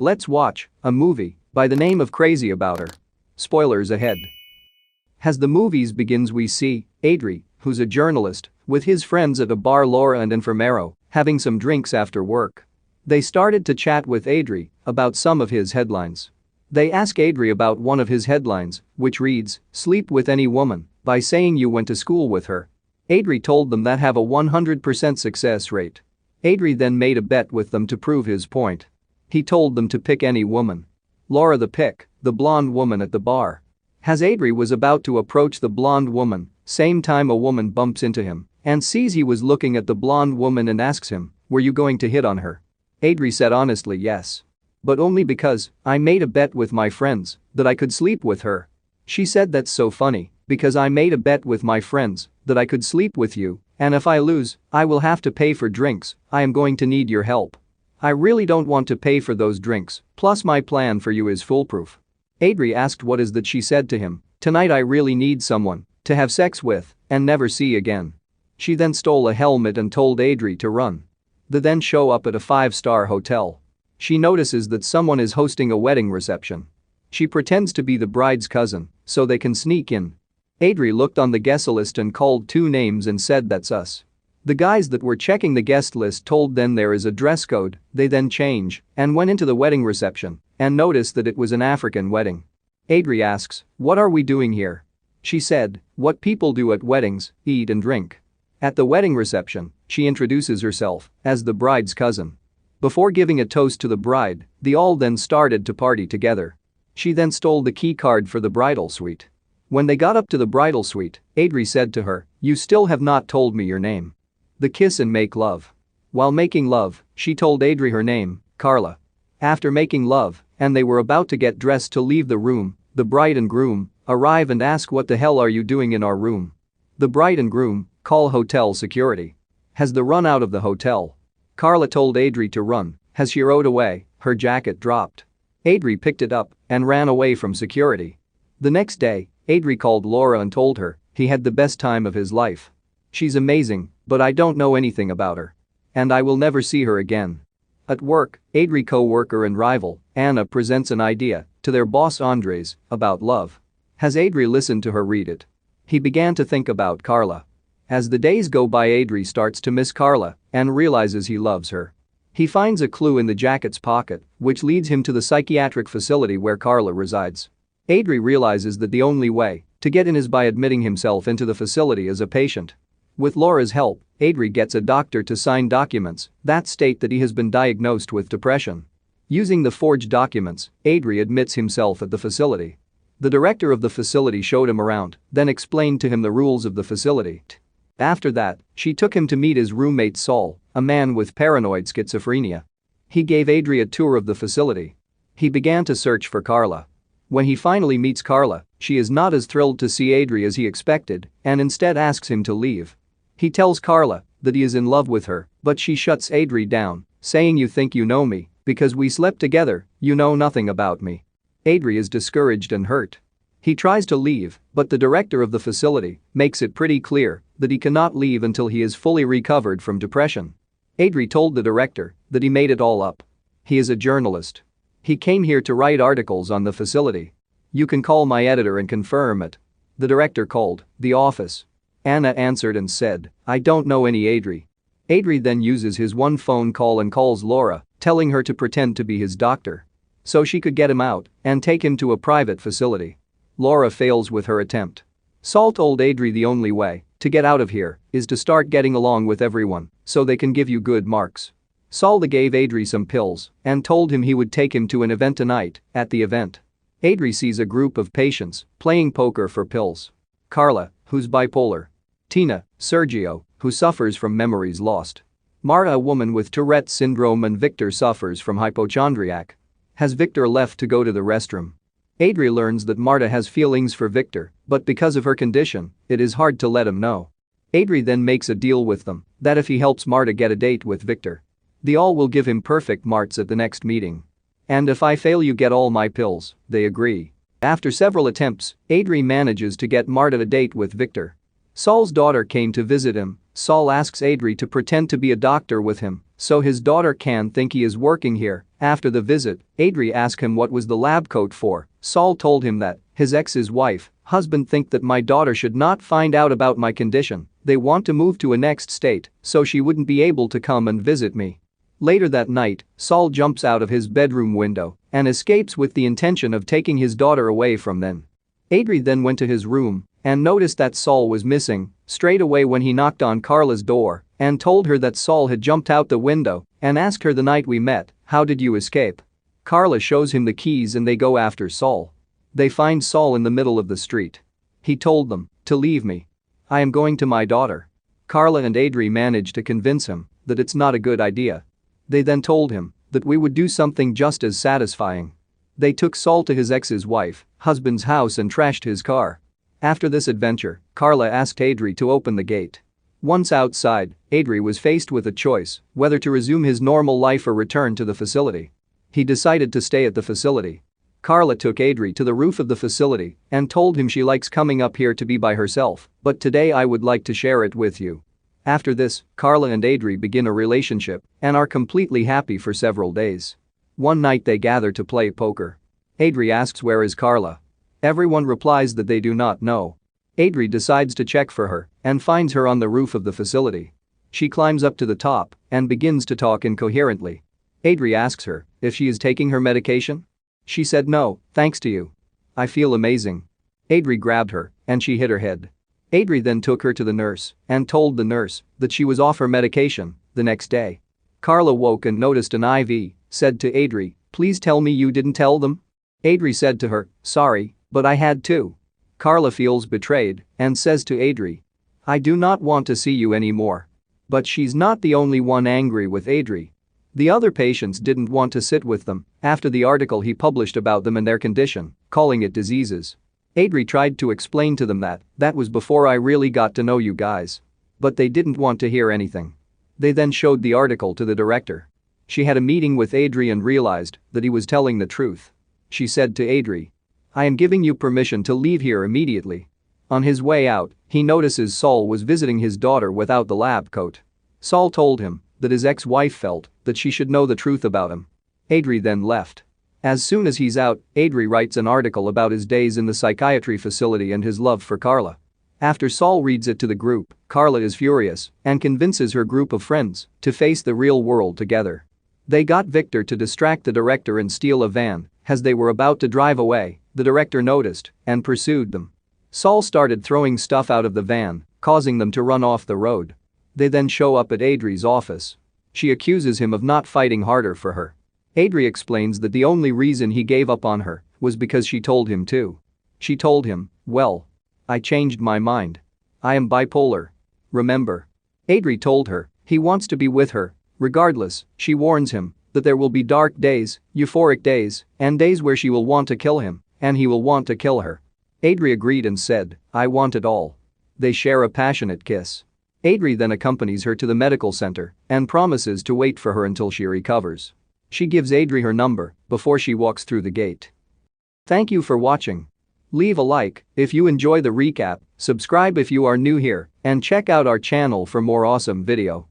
Let's watch a movie by the name of Crazy About Her. Spoilers ahead. As the movies begins we see Adri, who's a journalist, with his friends at a bar, Laura and Enfermero, having some drinks after work. They started to chat with Adri about some of his headlines. They ask Adri about one of his headlines, which reads, "Sleep with any woman by saying you went to school with her." Adri told them that have a 100% success rate. Adri then made a bet with them to prove his point. He told them to pick any woman. Laura the pick, the blonde woman at the bar. As Adri was about to approach the blonde woman, same time a woman bumps into him and sees he was looking at the blonde woman and asks him, "Were you going to hit on her?" Adri said honestly yes. "But only because I made a bet with my friends that I could sleep with her." She said, "That's so funny, because I made a bet with my friends that I could sleep with you, and if I lose, I will have to pay for drinks. I am going to need your help. I really don't want to pay for those drinks, plus my plan for you is foolproof." Adri asked what is that. She said to him, "Tonight I really need someone to have sex with and never see again." She then stole a helmet and told Adri to run. They then show up at a 5-star hotel. She notices that someone is hosting a wedding reception. She pretends to be the bride's cousin so they can sneak in. Adri looked on the guest list and called 2 names and said, "That's us." The guys that were checking the guest list told them there is a dress code. They then change and went into the wedding reception and noticed that it was an African wedding. Adri asks, "What are we doing here?" She said, "What people do at weddings, eat and drink." At the wedding reception, she introduces herself as the bride's cousin. Before giving a toast to the bride, they all then started to party together. She then stole the key card for the bridal suite. When they got up to the bridal suite, Adri said to her, "You still have not told me your name." They kiss and make love. While making love, she told Adri her name, Carla. After making love, and they were about to get dressed to leave the room, the bride and groom arrive and ask, "What the hell are you doing in our room?" The bride and groom call hotel security. As they run out of the hotel, Carla told Adri to run. As she rode away, her jacket dropped. Adri picked it up and ran away from security. The next day, Adri called Laura and told her he had the best time of his life. "She's amazing, but I don't know anything about her. And I will never see her again." At work, Adri co-worker and rival, Anna, presents an idea to their boss Andres about love. As Adri listened to her read it, he began to think about Carla. As the days go by, Adri starts to miss Carla and realizes he loves her. He finds a clue in the jacket's pocket, which leads him to the psychiatric facility where Carla resides. Adri realizes that the only way to get in is by admitting himself into the facility as a patient. With Laura's help, Adri gets a doctor to sign documents that state that he has been diagnosed with depression. Using the forged documents, Adri admits himself at the facility. The director of the facility showed him around, then explained to him the rules of the facility. After that, she took him to meet his roommate Saul, a man with paranoid schizophrenia. He gave Adri a tour of the facility. He began to search for Carla. When he finally meets Carla, she is not as thrilled to see Adri as he expected and instead asks him to leave. He tells Carla that he is in love with her, but she shuts Adri down, saying, "You think you know me because we slept together, you know nothing about me." Adri is discouraged and hurt. He tries to leave, but the director of the facility makes it pretty clear that he cannot leave until he is fully recovered from depression. Adri told the director that he made it all up. He is a journalist. He came here to write articles on the facility. "You can call my editor and confirm it." The director called the office. Anna answered and said, "I don't know any Adri." Adri then uses his one phone call and calls Laura, telling her to pretend to be his doctor so she could get him out and take him to a private facility. Laura fails with her attempt. Saul told Adri the only way to get out of here is to start getting along with everyone so they can give you good marks. Saul gave Adri some pills and told him he would take him to an event tonight. At the event, Adri sees a group of patients playing poker for pills. Carla, who's bipolar. Tina, Sergio, who suffers from memories lost. Marta, a woman with Tourette's syndrome, and Victor suffers from hypochondriac. Has Victor left to go to the restroom? Adri learns that Marta has feelings for Victor, but because of her condition, it is hard to let him know. Adri then makes a deal with them that if he helps Marta get a date with Victor, they all will give him perfect marks at the next meeting. "And if I fail, you get all my pills," they agree. After several attempts, Adri manages to get Marta a date with Victor. Saul's daughter came to visit him. Saul asks Adri to pretend to be a doctor with him so his daughter can think he is working here After the visit, Adri asked him what was the lab coat for. Saul told him that his ex's wife, husband think that my daughter should not find out about my condition. They want to move to a next state, so she wouldn't be able to come and visit me. Later that night, Saul jumps out of his bedroom window and escapes with the intention of taking his daughter away from them. Adri then went to his room and noticed that Saul was missing straight away when he knocked on Carla's door and told her that Saul had jumped out the window and asked her the night we met, "How did you escape?" Carla shows him the keys and they go after Saul. They find Saul in the middle of the street. He told them to leave me. I am going to my daughter. Carla and Adri manage to convince him that it's not a good idea. They then told him that we would do something just as satisfying. They took Saul to his ex's wife, husband's house and trashed his car. After this adventure, Carla asked Adri to open the gate. Once outside, Adri was faced with a choice whether to resume his normal life or return to the facility. He decided to stay at the facility. Carla took Adri to the roof of the facility and told him she likes coming up here to be by herself, but today I would like to share it with you. After this, Carla and Adri begin a relationship and are completely happy for several days. One night they gather to play poker. Adri asks where is Carla. Everyone replies that they do not know. Adri decides to check for her and finds her on the roof of the facility. She climbs up to the top and begins to talk incoherently. Adri asks her if she is taking her medication. She said no, thanks to you. I feel amazing. Adri grabbed her and she hit her head. Adri then took her to the nurse and told the nurse that she was off her medication the next day. Carla woke and noticed an IV, said to Adri, please tell me you didn't tell them? Adri said to her, sorry, but I had to. Carla feels betrayed and says to Adri, I do not want to see you anymore. But she's not the only one angry with Adri. The other patients didn't want to sit with them after the article he published about them and their condition, calling it diseases. Adri tried to explain to them that was before I really got to know you guys. But they didn't want to hear anything. They then showed the article to the director. She had a meeting with Adri and realized that he was telling the truth. She said to Adri, I am giving you permission to leave here immediately. On his way out, he notices Saul was visiting his daughter without the lab coat. Saul told him that his ex-wife felt that she should know the truth about him. Adri then left. As soon as he's out, Adri writes an article about his days in the psychiatry facility and his love for Carla. After Saul reads it to the group, Carla is furious and convinces her group of friends to face the real world together. They got Victor to distract the director and steal a van. As they were about to drive away, the director noticed and pursued them. Saul started throwing stuff out of the van, causing them to run off the road. They then show up at Adri's office. She accuses him of not fighting harder for her. Adri explains that the only reason he gave up on her was because she told him to. She told him, well, I changed my mind. I am bipolar. Remember? Adri told her he wants to be with her. Regardless, she warns him that there will be dark days, euphoric days, and days where she will want to kill him, and he will want to kill her. Adri agreed and said, I want it all. They share a passionate kiss. Adri then accompanies her to the medical center and promises to wait for her until she recovers. She gives Adri her number before she walks through the gate. Thank you for watching. Leave a like if you enjoy the recap, subscribe if you are new here, and check out our channel for more awesome video.